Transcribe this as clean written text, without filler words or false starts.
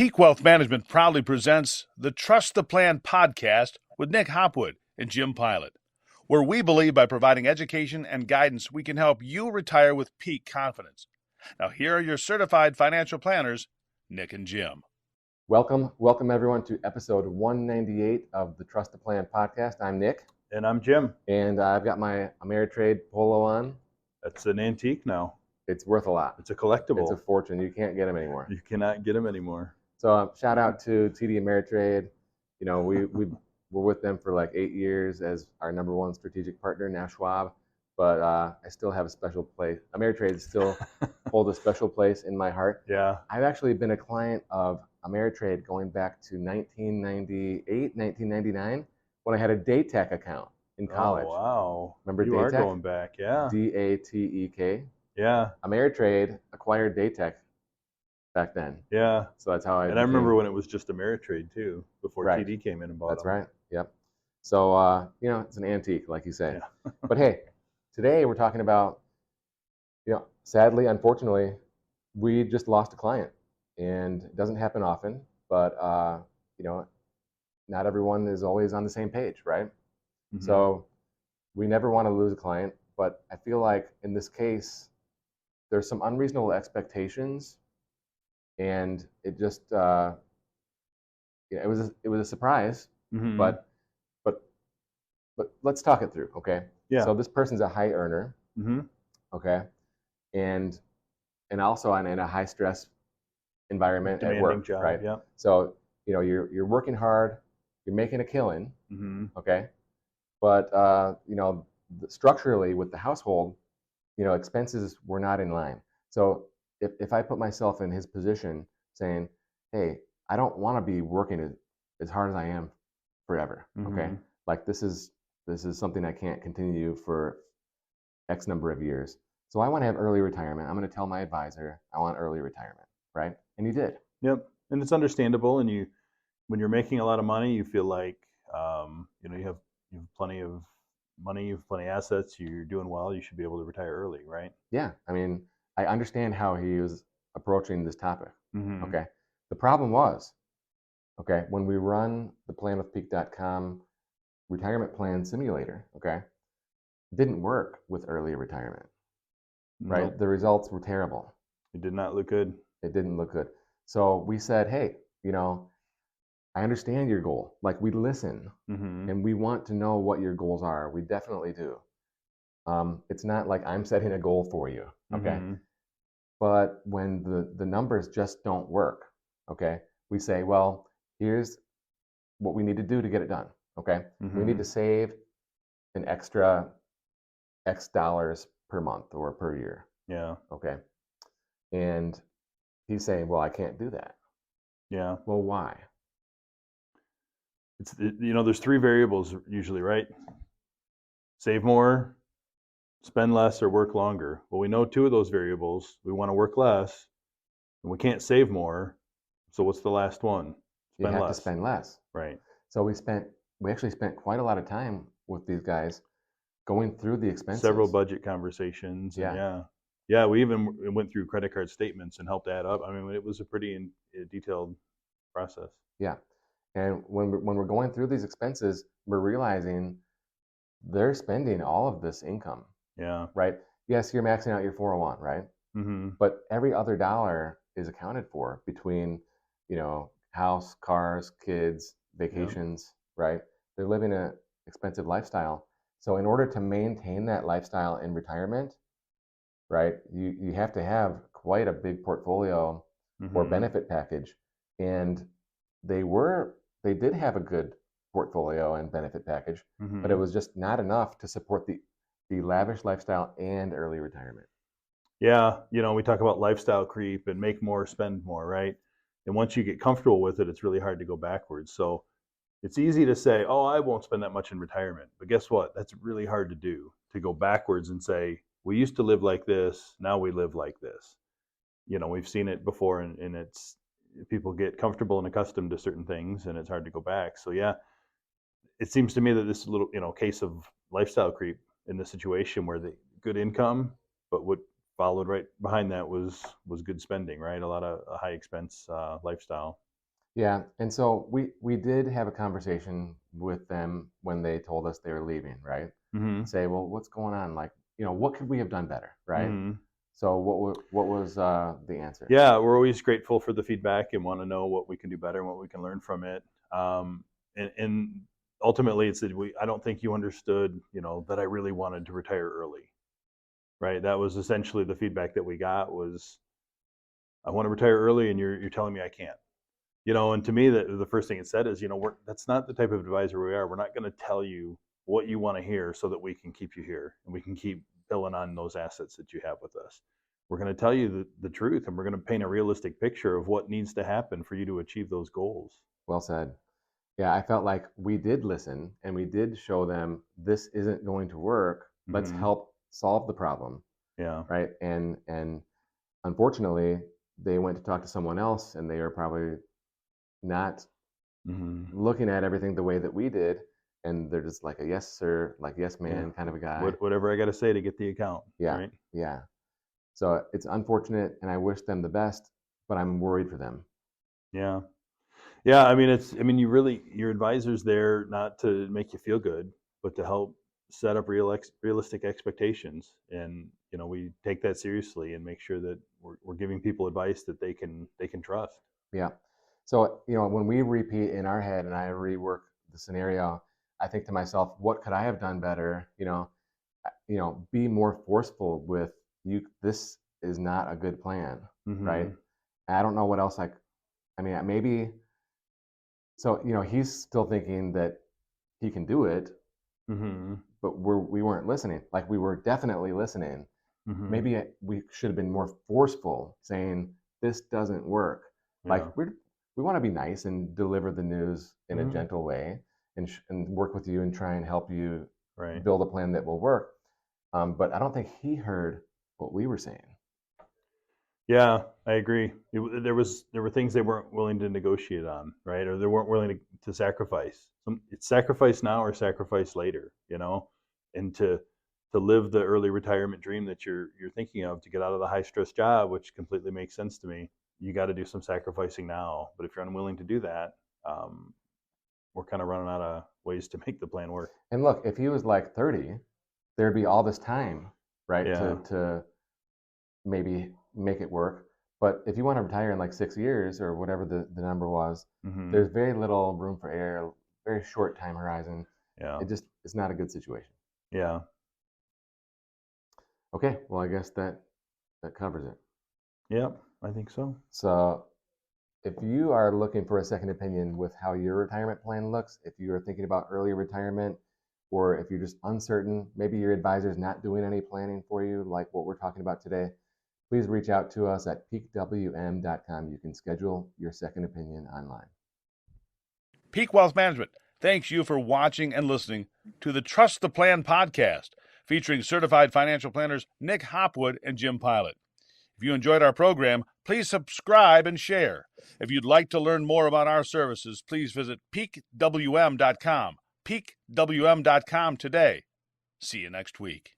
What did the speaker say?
Peak Wealth Management proudly presents the Trust the Plan podcast with Nick Hopwood and Jim Pilat, where we believe by providing education and guidance, we can help you retire with peak confidence. Now, here are your certified financial planners, Nick and Jim. Welcome everyone to episode 198 of the Trust the Plan podcast. I'm Nick. And I'm Jim. And I've got my Ameritrade polo on. That's an antique now. It's worth a lot. It's a collectible. It's a fortune. You can't get them anymore. You cannot get them anymore. So shout out to TD Ameritrade. You know, we were with them for like 8 years as our number one strategic partner, now Schwab. But I still have a special place. Ameritrade still holds a special place in my heart. Yeah. I've actually been a client of Ameritrade going back to 1998, 1999, when I had a Datek account in college. Oh, wow. Remember you Datek? are going back, yeah. Datek. Yeah. Ameritrade acquired Datek back then. Yeah. So that's how I. And I remember when it was just Ameritrade too, before Right. TD came in and bought That's them. right. Yep. So it's an antique, like you say. Yeah. But hey, today we're talking about, sadly, unfortunately, we just lost a client, and it doesn't happen often. But not everyone is always on the same page, right? Mm-hmm. So we never want to lose a client, but I feel like in this case, there's some unreasonable expectations, and it just it was a surprise. Mm-hmm. But let's talk it through, okay? Yeah. So this person's a high earner, Mm-hmm. okay, and also in a high stress environment Demanding at work, job, right? yeah. So you're working hard, you're making a killing, Mm-hmm. okay, but structurally with the household, expenses were not in line. So if I put myself in his position, saying, hey, I don't want to be working as hard as I am forever, Mm-hmm. okay? Like this is something I can't continue for X number of years. So I want to have early retirement. I'm going to tell my advisor I want early retirement, right? And he did. Yep. And it's understandable. And when you're making a lot of money, you feel like you have plenty of money, you have plenty of assets, you're doing well, you should be able to retire early, right? Yeah. I mean, I understand how he was approaching this topic. Mm-hmm. Okay. The problem was, okay, when we run the PlanWithPeak.com retirement plan simulator, okay, it didn't work with early retirement, right? Nope. The results were terrible. It did not look good. It didn't look good. So we said, hey, I understand your goal. Like, we listen, Mm-hmm. and we want to know what your goals are. We definitely do. It's not like I'm setting a goal for you, okay? Mm-hmm. But when the numbers just don't work, okay, we say, well, here's what we need to do to get it done, okay? Mm-hmm. We need to save an extra X dollars per month or per year, Yeah. okay? And he's saying, well, I can't do that. Yeah. Well, why? There's three variables usually, right? Save more, spend less, or work longer. Well, we know two of those variables. We want to work less, and we can't save more. So what's the last one? You Spend have less. to spend less. Right. So we actually spent quite a lot of time with these guys going through the expenses. Several budget conversations. Yeah. Yeah. We even went through credit card statements and helped add up. I mean, it was a pretty detailed process. Yeah. And when we're going through these expenses, we're realizing they're spending all of this income, Yeah. right? Yes, you're maxing out your 401, right? Mm-hmm. But every other dollar is accounted for between, house, cars, kids, vacations, right? They're living an expensive lifestyle. So in order to maintain that lifestyle in retirement, right, you have to have quite a big portfolio Mm-hmm. or benefit package. And they did have a good portfolio and benefit package, Mm-hmm. but it was just not enough to support the lavish lifestyle and early retirement. Yeah, we talk about lifestyle creep and make more, spend more, right? And once you get comfortable with it, it's really hard to go backwards. So it's easy to say, oh, I won't spend that much in retirement. But guess what? That's really hard to do, to go backwards and say, we used to live like this, now we live like this. We've seen it before, and it's people get comfortable and accustomed to certain things, and it's hard to go back. So yeah, it seems to me that this little case of lifestyle creep in this situation where the good income, but what followed right behind that was good spending, right? A lot of high expense lifestyle. Yeah, and so we did have a conversation with them when they told us they were leaving, right? Mm-hmm. Say, well, what's going on? Like, what could we have done better, right? Mm-hmm. So what was the answer? Yeah, we're always grateful for the feedback and want to know what we can do better and what we can learn from it. And ultimately, it's that I don't think you understood, that I really wanted to retire early, right? That was essentially the feedback that we got was, I want to retire early, and you're telling me I can't. And to me, the first thing it said is, that's not the type of advisor we are. We're not going to tell you what you want to hear so that we can keep you here and we can keep billing on those assets that you have with us. We're going to tell you the truth, and we're going to paint a realistic picture of what needs to happen for you to achieve those goals. Well said. Yeah, I felt like we did listen and we did show them this isn't going to work. Let's help solve the problem. Yeah. Right. And unfortunately, they went to talk to someone else and they are probably not looking at everything the way that we did. And they're just like a yes, sir, like yes, man kind of a guy. Whatever I got to say to get the account. Yeah. Right? Yeah. So it's unfortunate and I wish them the best, but I'm worried for them. Yeah. Yeah. I mean, your advisor's there not to make you feel good, but to help set up realistic expectations. And, we take that seriously and make sure that we're giving people advice that they can trust. Yeah. So, when we repeat in our head and I rework the scenario, I think to myself, what could I have done better? Be more forceful with you. This is not a good plan, right? And I don't know what else maybe. So, he's still thinking that he can do it, but we weren't listening. Like we were definitely listening. Maybe we should have been more forceful, saying this doesn't work. Yeah. Like we want to be nice and deliver the news in a gentle way, and work with you and try and help you build a plan that will work. But I don't think he heard what we were saying. Yeah, I agree. There were things they weren't willing to negotiate on, right? Or they weren't willing to sacrifice. It's sacrifice now or sacrifice later, and to live the early retirement dream that you're thinking of, to get out of the high stress job, which completely makes sense to me. You got to do some sacrificing now. But if you're unwilling to do that, we're kind of running out of ways to make the plan work. And look, if he was like 30, there'd be all this time, right, Yeah. to maybe make it work. But if you want to retire in like 6 years or whatever the number was, there's very little room for error, very short time horizon. Yeah. It's not a good situation. Yeah. Okay, well, I guess that covers it. Yep, I think so. So if you are looking for a second opinion with how your retirement plan looks, if you are thinking about early retirement, or if you're just uncertain, maybe your advisor is not doing any planning for you, like what we're talking about today, please reach out to us at peakwm.com. You can schedule your second opinion online. Peak Wealth Management thanks you for watching and listening to the Trust the Plan podcast, featuring certified financial planners Nick Hopwood and Jim Pilat. If you enjoyed our program, please subscribe and share. If you'd like to learn more about our services, please visit peakwm.com. peakwm.com today. See you next week.